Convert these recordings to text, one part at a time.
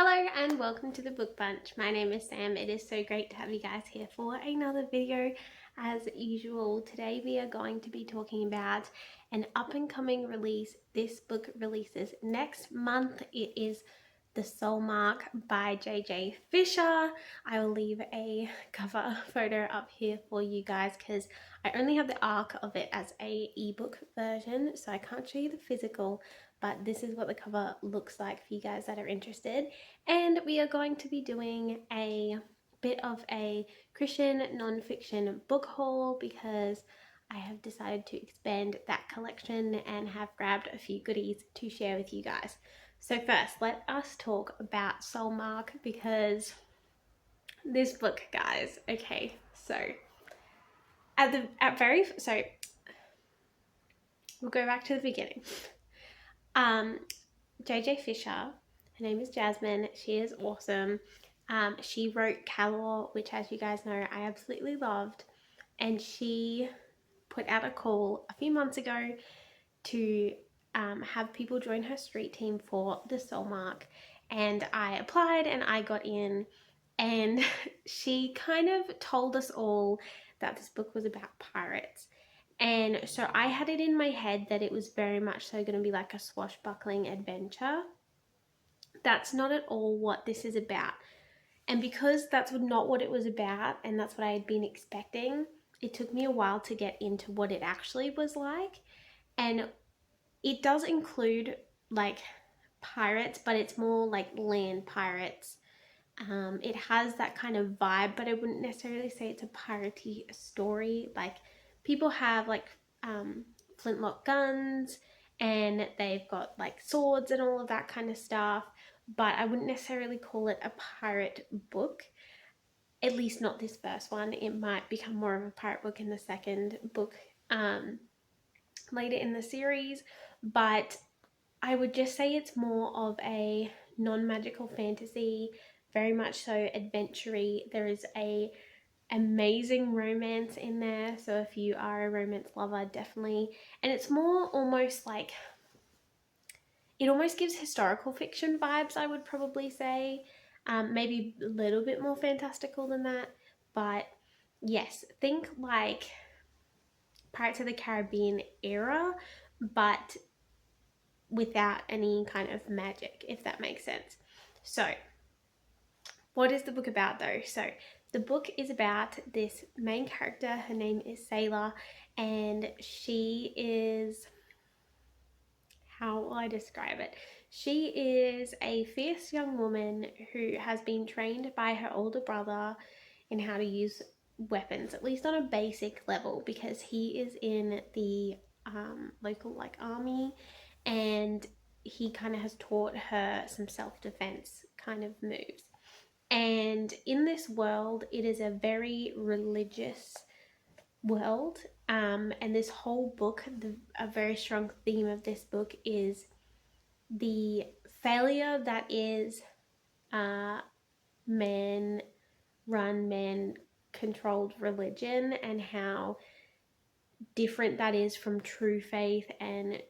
Hello and welcome to the Book Bunch. My name is Sam. It is so great to have you guys here for another video. As usual, today we are going to be talking about an up and coming release. This book releases next month. It is The Soul Mark by J.J. Fisher. I will leave a cover photo up here for you guys because I only have the arc of it as a ebook version, so I can't show you the physical, but this is what the cover looks like for you guys that are interested. And we are going to be doing a bit of a Christian non-fiction book haul because I have decided to expand that collection and have grabbed a few goodies to share with you guys. So first, let us talk about Soul Mark because this book, guys, okay, so we'll go back to the beginning. J.J. Fisher, her name is Jasmine, she is awesome. She wrote Calor, which, as you guys know, I absolutely loved, and she put out a call a few months ago to have people join her street team for the Soul Mark, and I applied and I got in, and she kind of told us all that this book was about pirates. And so I had it in my head that it was very much so going to be like a swashbuckling adventure. That's not at all what this is about. And because that's not what it was about and that's what I had been expecting, it took me a while to get into what it actually was like. And it does include like pirates, but it's more like land pirates. It has that kind of vibe, but I wouldn't necessarily say it's a piratey story. Like, people have like flintlock guns and they've got like swords and all of that kind of stuff, but I wouldn't necessarily call it a pirate book, at least not this first one. It might become more of a pirate book in the second book later in the series, but I would just say it's more of a non-magical fantasy, very much so adventure-y. There is a amazing romance in there, so if you are a romance lover, definitely. And it's more almost like, it almost gives historical fiction vibes, I would probably say. Maybe a little bit more fantastical than that, but yes, think like Pirates of the Caribbean era, but without any kind of magic, if that makes sense. So what is the book about though? So the book is about this main character. Her name is Sailor, and she is, how will I describe it? She is a fierce young woman who has been trained by her older brother in how to use weapons, at least on a basic level, because he is in the local like army, and he kind of has taught her some self-defense kind of moves. And in this world, it is a very religious world. And this whole book, a very strong theme of this book is the failure that is man-run, man-controlled religion, and how different that is from true faith and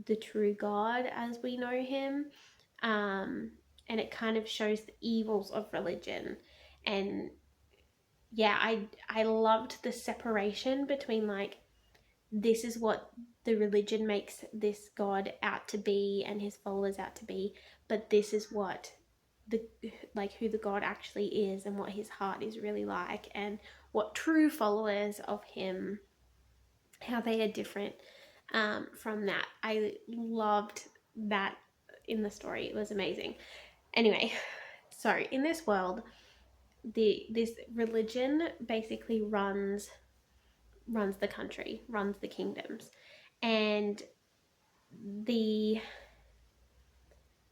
the true God as we know him. And it kind of shows the evils of religion. And yeah, I loved the separation between like, this is what the religion makes this God out to be and his followers out to be, but this is what the, like, who the God actually is and what his heart is really like, and what true followers of him, how they are different from that. I loved that in the story. It was amazing. Anyway, so in this world, this religion basically runs the country, runs the kingdoms, and the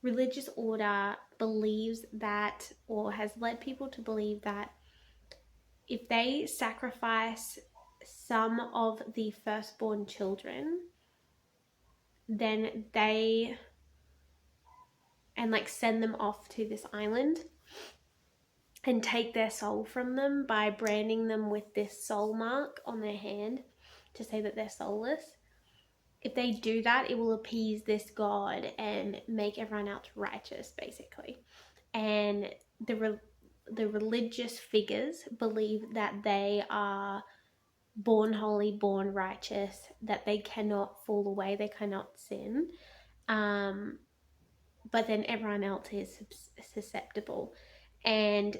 religious order believes that, or has led people to believe that, if they sacrifice some of the firstborn children, then they, and like send them off to this island and take their soul from them by branding them with this soul mark on their hand to say that they're soulless. If they do that, it will appease this God and make everyone else righteous, basically. and the religious figures believe that they are born holy, born righteous, that they cannot fall away, they cannot sin. But then everyone else is susceptible, and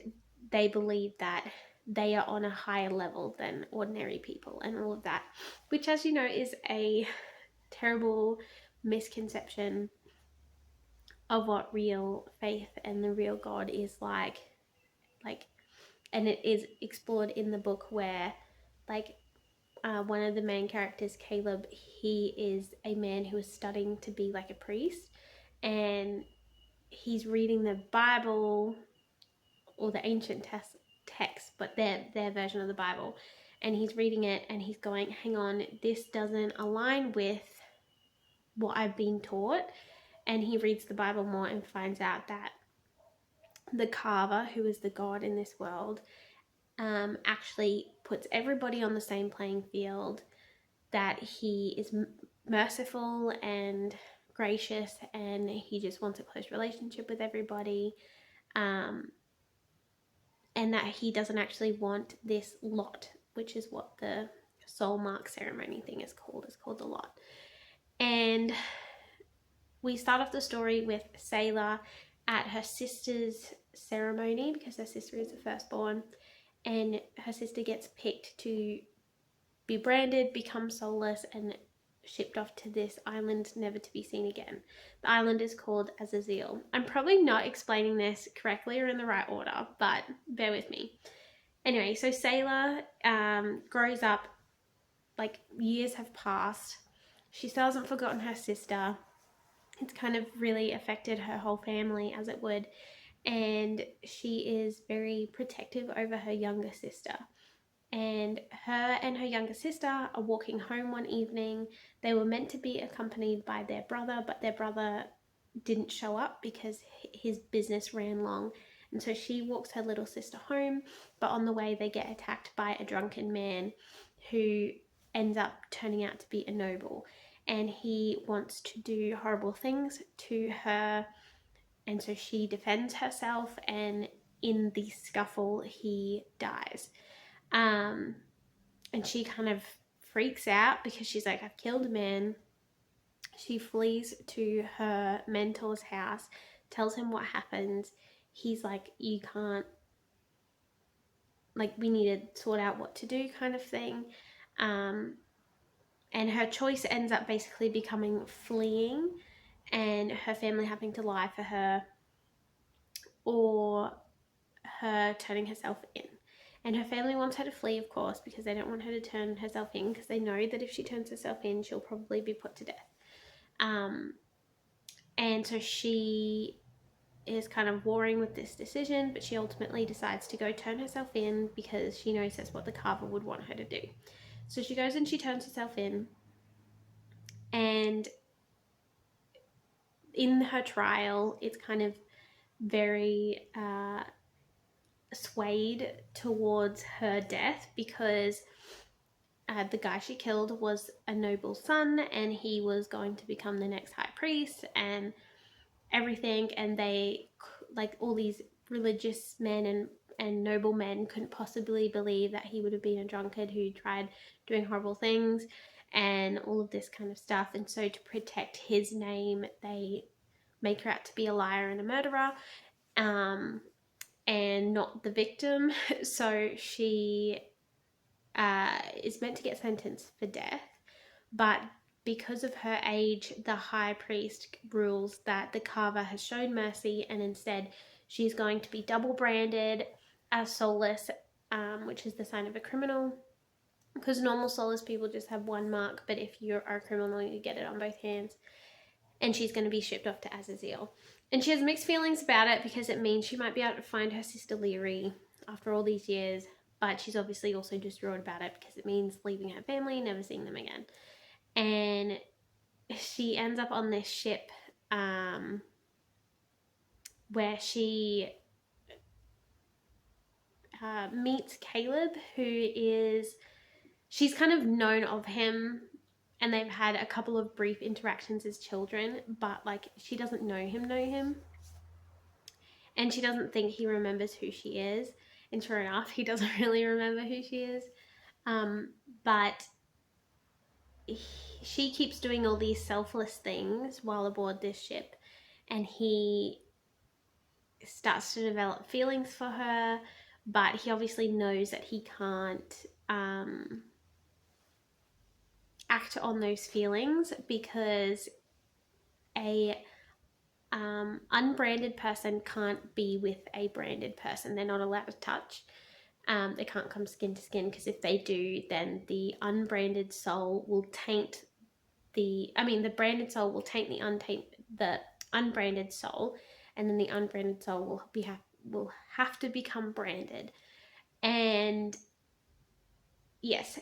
they believe that they are on a higher level than ordinary people and all of that, which, as you know, is a terrible misconception of what real faith and the real God is like. And it is explored in the book where, like, one of the main characters, Caleb, he is a man who is studying to be like a priest, and he's reading the Bible or the ancient text, but their version of the Bible, and he's reading it and he's going, hang on, this doesn't align with what I've been taught. And he reads the Bible more and finds out that the carver, who is the God in this world, actually puts everybody on the same playing field, that he is merciful and gracious, and he just wants a close relationship with everybody, and that he doesn't actually want this lot, which is what the soul mark ceremony thing is called. It's called the lot. And we start off the story with Sailor at her sister's ceremony, because her sister is the firstborn, and her sister gets picked to be branded, become soulless, and shipped off to this island never to be seen again. The island is called Azazel. I'm probably not explaining this correctly or in the right order, but bear with me. Anyway, so Sailor grows up, like, years have passed. She still hasn't forgotten her sister. It's kind of really affected her whole family, as it would, and she is very protective over her younger sister. And her younger sister are walking home one evening. They were meant to be accompanied by their brother, but their brother didn't show up because his business ran long. And so she walks her little sister home, but on the way they get attacked by a drunken man who ends up turning out to be a noble. And he wants to do horrible things to her, and so she defends herself, and in the scuffle he dies. And she kind of freaks out because she's like, I've killed a man. She flees to her mentor's house, tells him what happens. He's like, you can't, like, we need to sort out what to do, kind of thing. And her choice ends up basically becoming fleeing and her family having to lie for her, or her turning herself in. And her family wants her to flee, of course, because they don't want her to turn herself in, because they know that if she turns herself in, she'll probably be put to death. And so she is kind of warring with this decision, but she ultimately decides to go turn herself in because she knows that's what the carver would want her to do. So she goes and she turns herself in, and in her trial, it's kind of very swayed towards her death, because the guy she killed was a noble son, and he was going to become the next high priest and everything. And they, like, all these religious men and noble men couldn't possibly believe that he would have been a drunkard who tried doing horrible things and all of this kind of stuff. And so to protect his name, they make her out to be a liar and a murderer, and not the victim. So she is meant to get sentenced for death, but because of her age, the high priest rules that the carver has shown mercy, and instead she's going to be double branded as soulless, which is the sign of a criminal, because normal soulless people just have one mark, but if you are a criminal, you get it on both hands. And she's going to be shipped off to Azazel. And she has mixed feelings about it, because it means she might be able to find her sister Leary after all these years, but she's obviously also distraught about it because it means leaving her family, never seeing them again. And she ends up on this ship where she meets Caleb, she's kind of known of him, and they've had a couple of brief interactions as children, but, like, she doesn't know him. and she doesn't think he remembers who she is. And sure enough, he doesn't really remember who she is. But she keeps doing all these selfless things while aboard this ship, and he starts to develop feelings for her, but he obviously knows that he can't act on those feelings because a unbranded person can't be with a branded person. They're not allowed to touch. They can't come skin to skin, because if they do, then the unbranded soul will taint the branded soul will taint the unbranded soul, and then the unbranded soul will have to become branded. And yes,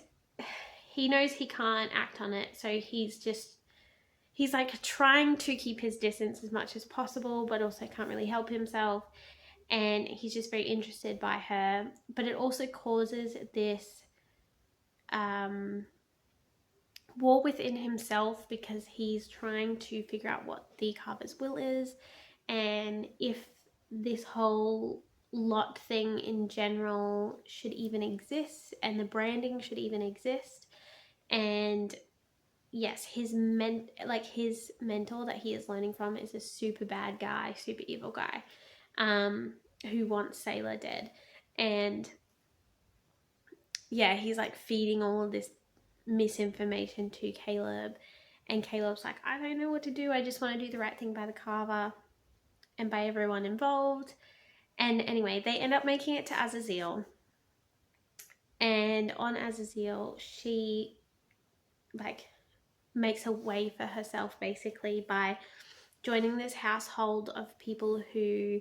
he knows he can't act on it, so he's like trying to keep his distance as much as possible, but also can't really help himself. And he's just very interested by her, but it also causes this war within himself, because he's trying to figure out what the carver's will is, and if this whole lot thing in general should even exist, and the branding should even exist. And yes, his mentor that he is learning from is a super bad guy, super evil guy, who wants Sailor dead. And yeah, he's like feeding all of this misinformation to Caleb, and Caleb's like, I don't know what to do, I just want to do the right thing by the carver and by everyone involved. And anyway, they end up making it to Azazel, and on Azazel she like makes a way for herself basically by joining this household of people who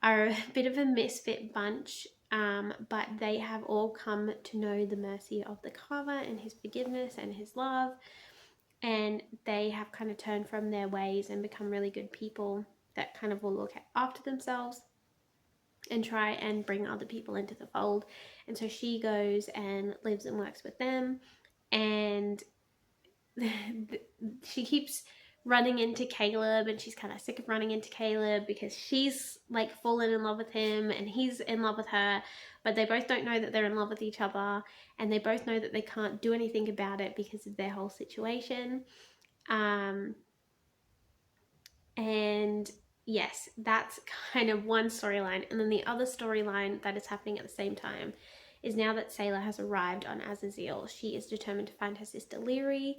are a bit of a misfit bunch, but they have all come to know the mercy of the carver and his forgiveness and his love, and they have kind of turned from their ways and become really good people that kind of will look after themselves and try and bring other people into the fold. And so she goes and lives and works with them, and she keeps running into Caleb, and she's kind of sick of running into Caleb because she's like fallen in love with him and he's in love with her, but they both don't know that they're in love with each other, and they both know that they can't do anything about it because of their whole situation. And yes, that's kind of one storyline. And then the other storyline that is happening at the same time is, now that Sailor has arrived on Azazel, she is determined to find her sister Leary.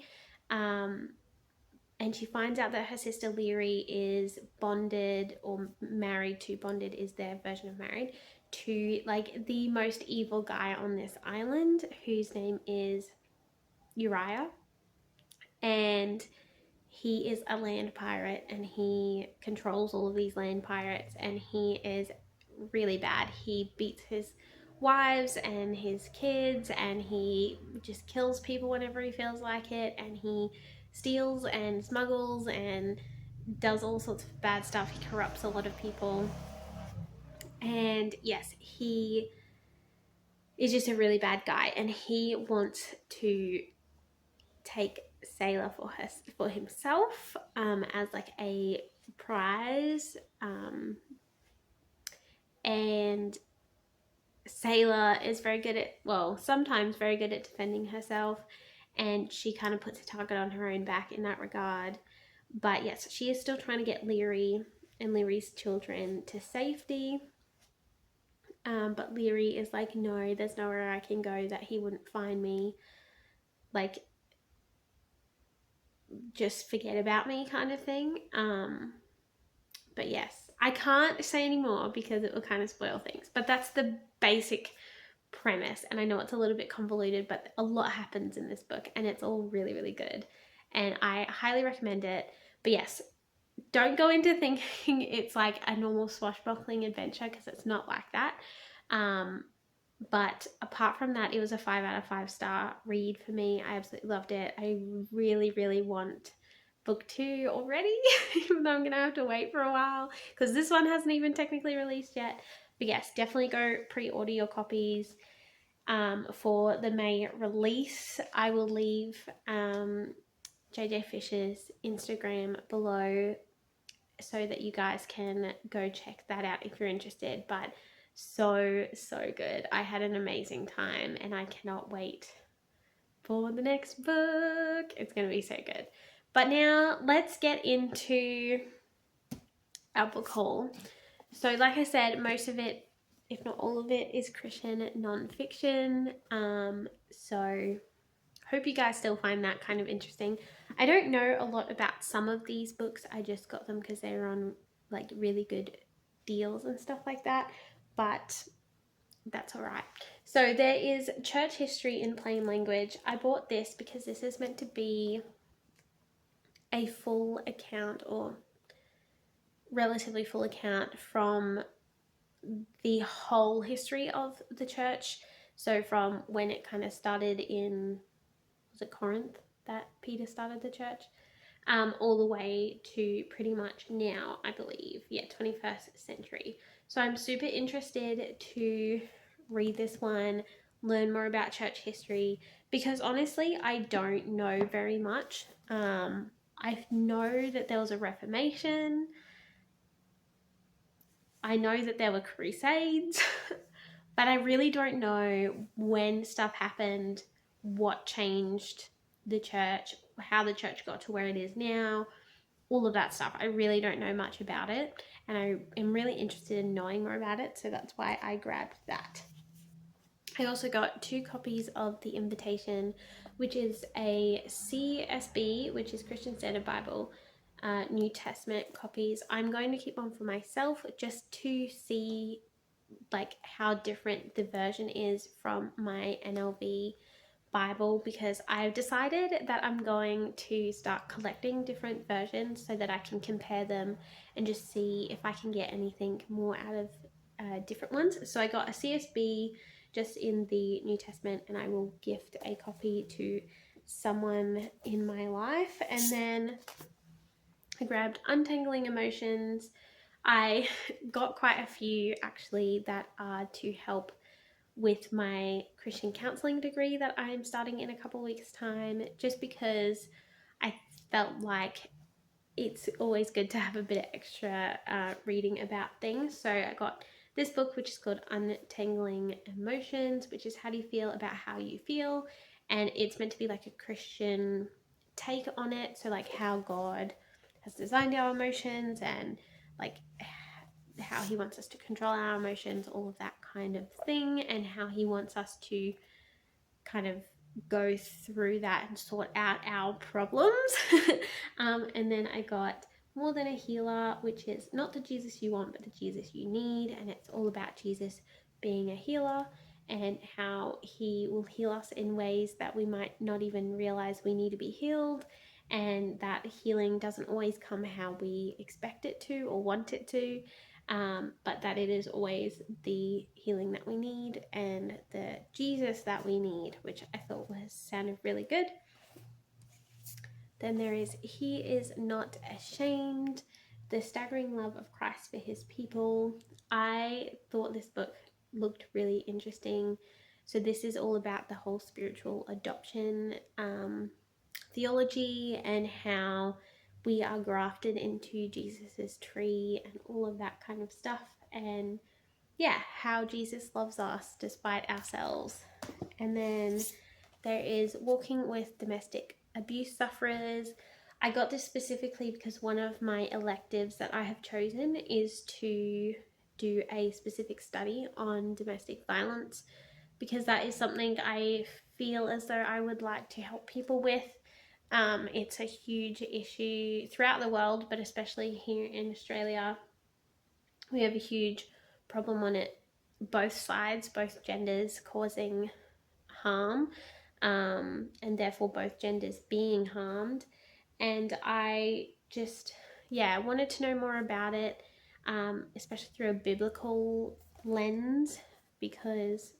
And she finds out that her sister Leary is bonded, or married to, bonded is their version of married, to like the most evil guy on this island, whose name is Uriah. And he is a land pirate, and he controls all of these land pirates, and he is really bad. He beats his wives and his kids, and he just kills people whenever he feels like it, and he steals and smuggles and does all sorts of bad stuff. He corrupts a lot of people. And yes, he is just a really bad guy, and he wants to take Sailor for himself, as like a prize. And Sailor is very good at, well, sometimes very good at defending herself, and she kind of puts a target on her own back in that regard. But yes, she is still trying to get Leary and Leary's children to safety. But Leary is like, no, there's nowhere I can go that he wouldn't find me. Like, just forget about me kind of thing. But yes, I can't say any more because it will kind of spoil things. But that's the basic premise, and I know it's a little bit convoluted, but a lot happens in this book, and it's all really, really good, and I highly recommend it. But yes, don't go into thinking it's like a normal swashbuckling adventure, because it's not like that. But apart from that, it was a 5 out of 5 star read for me. I absolutely loved it. I really, really want book 2 already, even though I'm gonna have to wait for a while because this one hasn't even technically released yet. But yes, definitely go pre-order your copies for the May release. I will leave JJ Fisher's Instagram below so that you guys can go check that out if you're interested. But so good. I had an amazing time and I cannot wait for the next book. It's going to be so good. But now let's get into our book haul. So like I said, most of it, if not all of it, is Christian non-fiction. So hope you guys still find that kind of interesting. I don't know a lot about some of these books. I just got them because they were on like really good deals and stuff like that. But that's all right. So there is Church History in Plain Language. I bought this because this is meant to be a full account, or relatively full account, from the whole history of the church. So from when it kind of started in, was it Corinth that Peter started the church? All the way to pretty much now, I believe. Yeah, 21st century. So I'm super interested to read this one, learn more about church history, because honestly, I don't know very much. I know that there was a Reformation. I know that there were crusades, but I really don't know when stuff happened, what changed the church, how the church got to where it is now, all of that stuff. I really don't know much about it, and I am really interested in knowing more about it, so that's why I grabbed that. I also got 2 copies of The Invitation, which is a CSB, which is Christian Standard Bible, New Testament copies. I'm going to keep one for myself just to see like how different the version is from my NLV Bible, because I've decided that I'm going to start collecting different versions so that I can compare them and just see if I can get anything more out of different ones. So I got a CSB just in the New Testament, and I will gift a copy to someone in my life. And then I grabbed Untangling Emotions. I got quite a few actually that are to help with my Christian counseling degree that I'm starting in a couple weeks' time, just because I felt like it's always good to have a bit of extra reading about things. So I got this book, which is called Untangling Emotions, which is how do you feel about how you feel, and it's meant to be like a Christian take on it. So like how God has designed our emotions, and like how he wants us to control our emotions, all of that kind of thing, and how he wants us to kind of go through that and sort out our problems. And then I got More Than a Healer, which is not the Jesus you want, but the Jesus you need, and it's all about Jesus being a healer and how he will heal us in ways that we might not even realize we need to be healed, and that healing doesn't always come how we expect it to or want it to, but that it is always the healing that we need and the Jesus that we need, which I thought sounded really good. Then there is He Is Not Ashamed, The Staggering Love of Christ for His People. I thought this book looked really interesting. So this is all about the whole spiritual adoption theology, and how we are grafted into Jesus's tree and all of that kind of stuff, and yeah, how Jesus loves us despite ourselves. And then there is Walking with Domestic Abuse Sufferers. I got this specifically because one of my electives that I have chosen is to do a specific study on domestic violence, because that is something I feel as though I would like to help people with. It's a huge issue throughout the world, but especially here in Australia. We have a huge problem on it, both sides, both genders causing harm, and therefore both genders being harmed. And I just, wanted to know more about it, especially through a biblical lens, because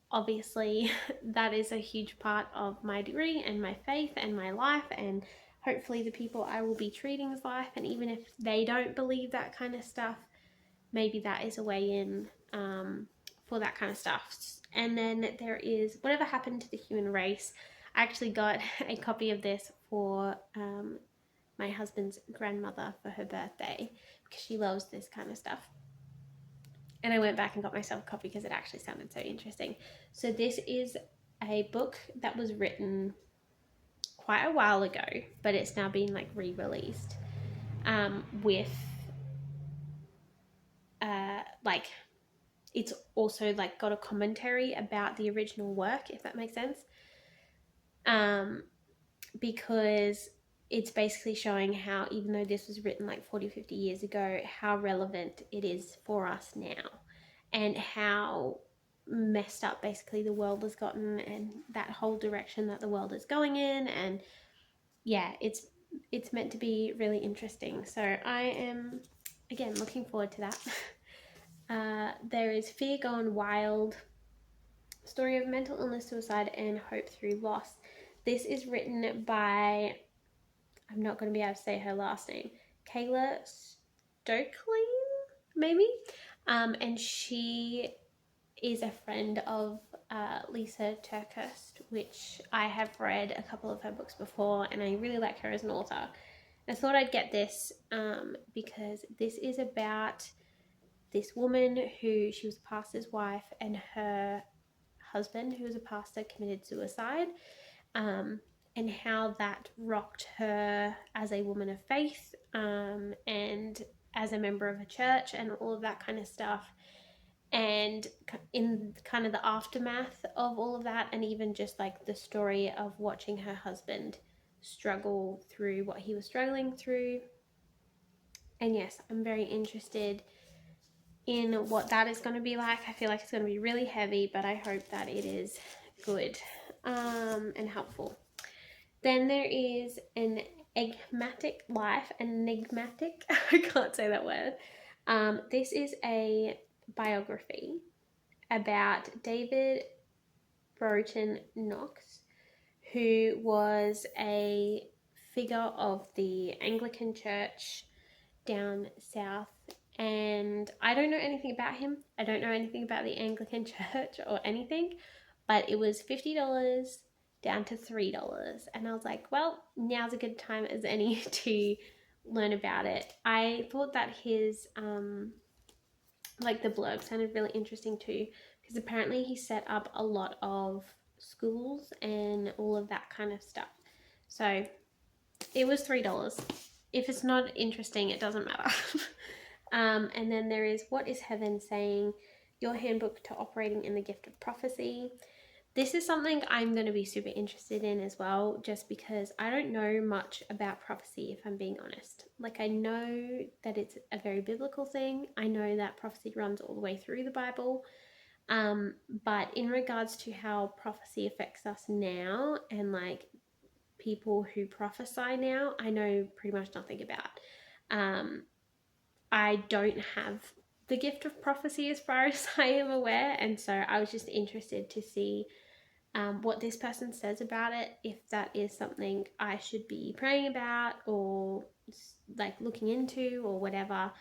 obviously that is a huge part of my degree and my faith and my life, and hopefully the people I will be treating's life. And even if they don't believe that kind of stuff, maybe that is a way in for that kind of stuff. And then there is Whatever Happened to the Human Race. I actually got a copy of this for my husband's grandmother for her birthday because she loves this kind of stuff. And I went back and got myself a copy because it actually sounded so interesting. So this is a book that was written quite a while ago, but it's now been like re-released with like it's also like got a commentary about the original work, if that makes sense. Because it's basically showing how, even though this was written like 40, 50 years ago, how relevant it is for us now, and how messed up basically the world has gotten, and that whole direction that the world is going in. And yeah, it's meant to be really interesting. So I am, again, looking forward to that. There is Fear Gone Wild, story of mental illness, suicide, and hope through loss. This is written by, I'm not going to be able to say her last name, Kayla Stokely, maybe? And she is a friend of Lisa Turkhurst, which I have read a couple of her books before, and I really like her as an author. I thought I'd get this because this is about this woman who, she was a pastor's wife, and her husband, who was a pastor, committed suicide, and how that rocked her as a woman of faith, and as a member of a church, and all of that kind of stuff. And in kind of the aftermath of all of that, and even just like the story of watching her husband struggle through what he was struggling through. And yes, I'm very interested in what that is going to be like. I feel like it's going to be really heavy, but I hope that it is good and helpful. Then there is an enigmatic life, enigmatic, I can't say that word. This is a biography about David Broughton Knox, who was a figure of the Anglican Church down south. And I don't know anything about him. I don't know anything about the Anglican Church or anything, but it was $50 down to $3. And I was like, well, now's a good time as any to learn about it. I thought that his like the blurb sounded really interesting too, because apparently he set up a lot of schools and all of that kind of stuff. So it was $3. If it's not interesting, it doesn't matter. And then there is What is Heaven Saying? Your Handbook to Operating in the Gift of Prophecy. This is something I'm going to be super interested in as well, just because I don't know much about prophecy, if I'm being honest. Like, I know that it's a very biblical thing. I know that prophecy runs all the way through the Bible. But in regards to how prophecy affects us now, and like people who prophesy now, I know pretty much nothing about. I don't have the gift of prophecy as far as I am aware, and so I was just interested to see what this person says about it, if that is something I should be praying about or like looking into or whatever.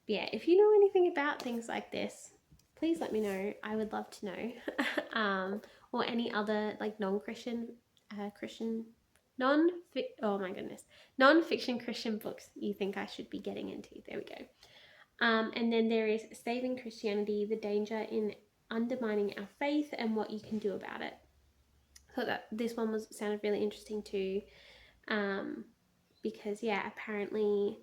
But yeah, if you know anything about things like this, please let me know. I would love to know. Or any other like non-Christian, non-fiction Christian books you think I should be getting into. There we go. And then there is Saving Christianity, the Danger in Undermining Our Faith and What You Can Do About It. So that this one sounded really interesting too, because yeah, apparently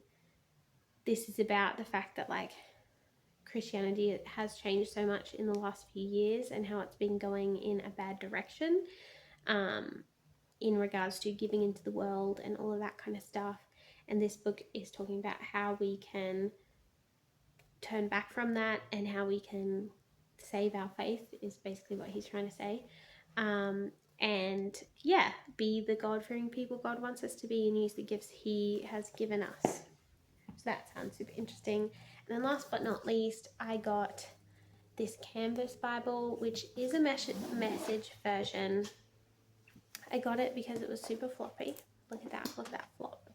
this is about the fact that like Christianity has changed so much in the last few years, and how it's been going in a bad direction in regards to giving into the world and all of that kind of stuff. And this book is talking about how we can turn back from that, and how we can save our faith, is basically what he's trying to say. And yeah, be the God-fearing people God wants us to be, and use the gifts he has given us. So that sounds super interesting. And then last but not least, I got this Canvas Bible, which is a message version. I got it because it was super floppy. Look at that flop.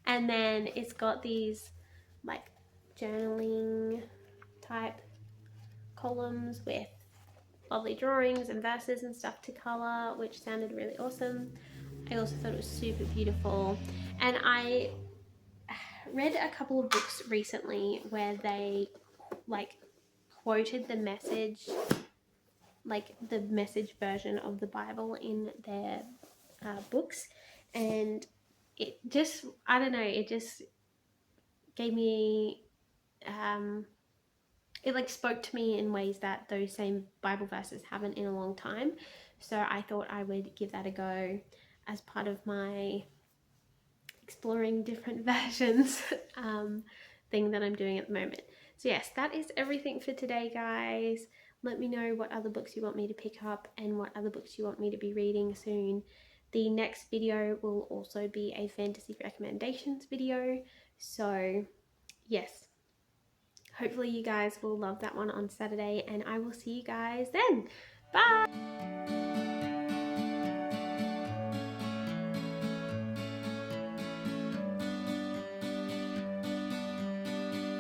And then it's got these like journaling type columns with lovely drawings and verses and stuff to color, which sounded really awesome. I also thought it was super beautiful. And I read a couple of books recently where they like quoted the message, like the message version of the Bible in their books, and it just, I don't know, it just gave me it like spoke to me in ways that those same Bible verses haven't in a long time. So I thought I would give that a go as part of my exploring different versions thing that I'm doing at the moment. So yes, that is everything for today, guys. Let me know what other books you want me to pick up and what other books you want me to be reading soon. The next video will also be a fantasy recommendations video. So yes, hopefully you guys will love that one on Saturday, and I will see you guys then. Bye!